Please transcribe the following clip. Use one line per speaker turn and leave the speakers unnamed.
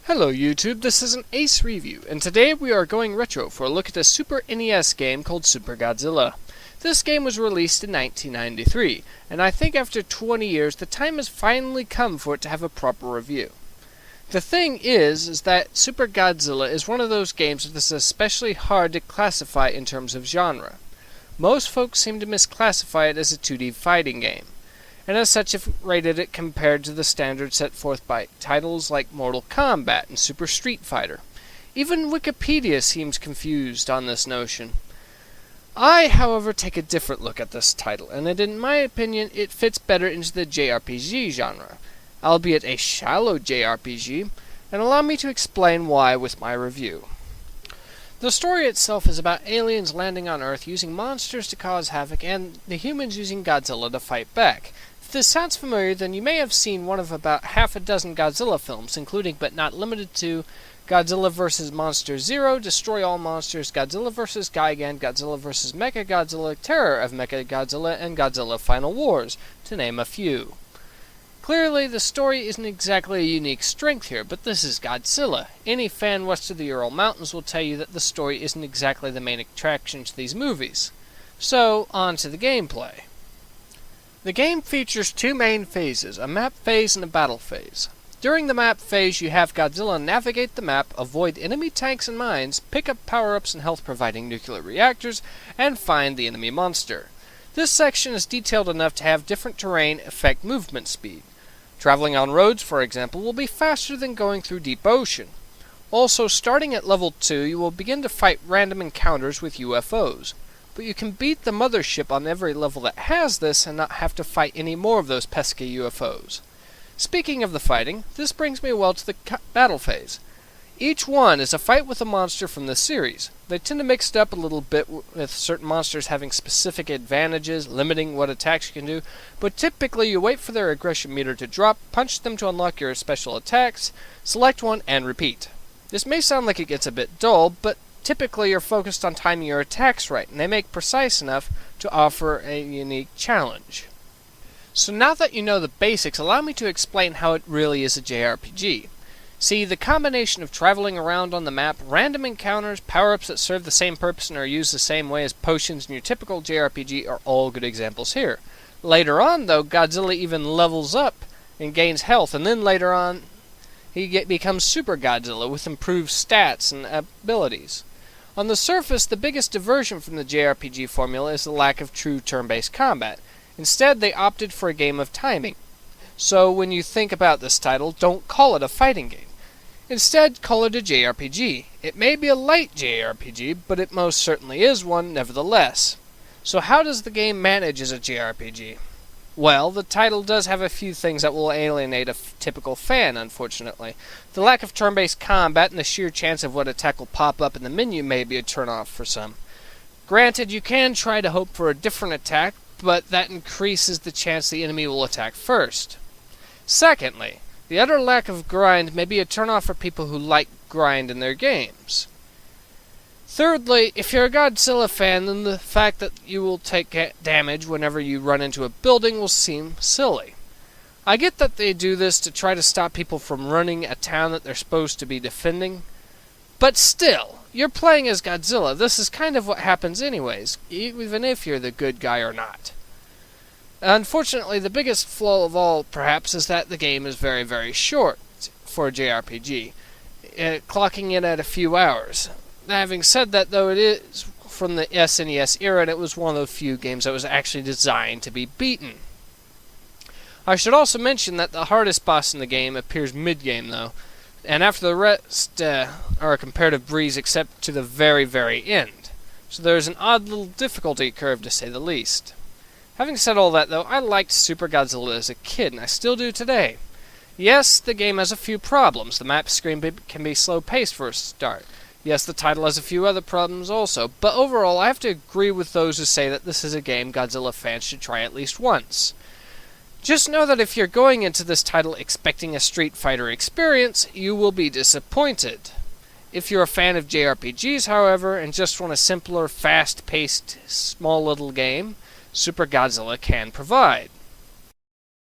Hello YouTube, this is an Ace review, and today we are going retro for a look at a Super NES game called Super Godzilla. This game was released in 1993, and I think after 20 years the time has finally come for it to have a proper review. The thing is that Super Godzilla is one of those games that is especially hard to classify in terms of genre. Most folks seem to misclassify it as a 2D fighting game, and as such have rated it compared to the standards set forth by titles like Mortal Kombat and Super Street Fighter. Even Wikipedia seems confused on this notion. I, however, take a different look at this title, and in my opinion it fits better into the JRPG genre, albeit a shallow JRPG, and allow me to explain why with my review. The story itself is about aliens landing on Earth using monsters to cause havoc and the humans using Godzilla to fight back. If this sounds familiar, then you may have seen one of about half a dozen Godzilla films, including but not limited to Godzilla vs. Monster Zero, Destroy All Monsters, Godzilla vs. Gigan, Godzilla vs. Mechagodzilla, Terror of Mechagodzilla, and Godzilla Final Wars, to name a few. Clearly, the story isn't exactly a unique strength here, but this is Godzilla. Any fan west of the Ural Mountains will tell you that the story isn't exactly the main attraction to these movies. So, on to the gameplay. The game features two main phases, a map phase and a battle phase. During the map phase, you have Godzilla navigate the map, avoid enemy tanks and mines, pick up power-ups and health-providing nuclear reactors, and find the enemy monster. This section is detailed enough to have different terrain affect movement speed. Traveling on roads, for example, will be faster than going through deep ocean. Also, starting at level 2, you will begin to fight random encounters with UFOs. But you can beat the mothership on every level that has this and not have to fight any more of those pesky UFOs. Speaking of the fighting, this brings me well to the battle phase. Each one is a fight with a monster from the series. They tend to mix it up a little bit with certain monsters having specific advantages, limiting what attacks you can do, but typically you wait for their aggression meter to drop, punch them to unlock your special attacks, select one, and repeat. This may sound like it gets a bit dull, but typically you're focused on timing your attacks right, and they make precise enough to offer a unique challenge. So now that you know the basics, allow me to explain how it really is a JRPG. See, the combination of traveling around on the map, random encounters, power-ups that serve the same purpose and are used the same way as potions in your typical JRPG are all good examples here. Later on, though, Godzilla even levels up and gains health, and then later on, he becomes Super Godzilla with improved stats and abilities. On the surface, the biggest diversion from the JRPG formula is the lack of true turn-based combat. Instead, they opted for a game of timing. So when you think about this title, don't call it a fighting game. Instead, call it a JRPG. It may be a light JRPG, but it most certainly is one nevertheless. So how does the game manage as a JRPG? Well, the title does have a few things that will alienate a typical fan, unfortunately. The lack of turn-based combat and the sheer chance of what attack will pop up in the menu may be a turn-off for some. Granted, you can try to hope for a different attack, but that increases the chance the enemy will attack first. Secondly, the utter lack of grind may be a turn-off for people who like grind in their games. Thirdly, if you're a Godzilla fan, then the fact that you will take damage whenever you run into a building will seem silly. I get that they do this to try to stop people from running a town that they're supposed to be defending, but still, you're playing as Godzilla. This is kind of what happens anyways, even if you're the good guy or not. Unfortunately, the biggest flaw of all, perhaps, is that the game is very, very short for a JRPG, clocking in at a few hours. Having said that, though, it is from the SNES era, and it was one of the few games that was actually designed to be beaten. I should also mention that the hardest boss in the game appears mid-game, though, and after the rest are a comparative breeze except to the very, very end. So there's an odd little difficulty curve, to say the least. Having said all that, though, I liked Super Godzilla as a kid, and I still do today. Yes, the game has a few problems. The map screen can be slow-paced for a start. Yes, the title has a few other problems also, but overall I have to agree with those who say that this is a game Godzilla fans should try at least once. Just know that if you're going into this title expecting a Street Fighter experience, you will be disappointed. If you're a fan of JRPGs, however, and just want a simpler, fast-paced, small little game, Super Godzilla can provide.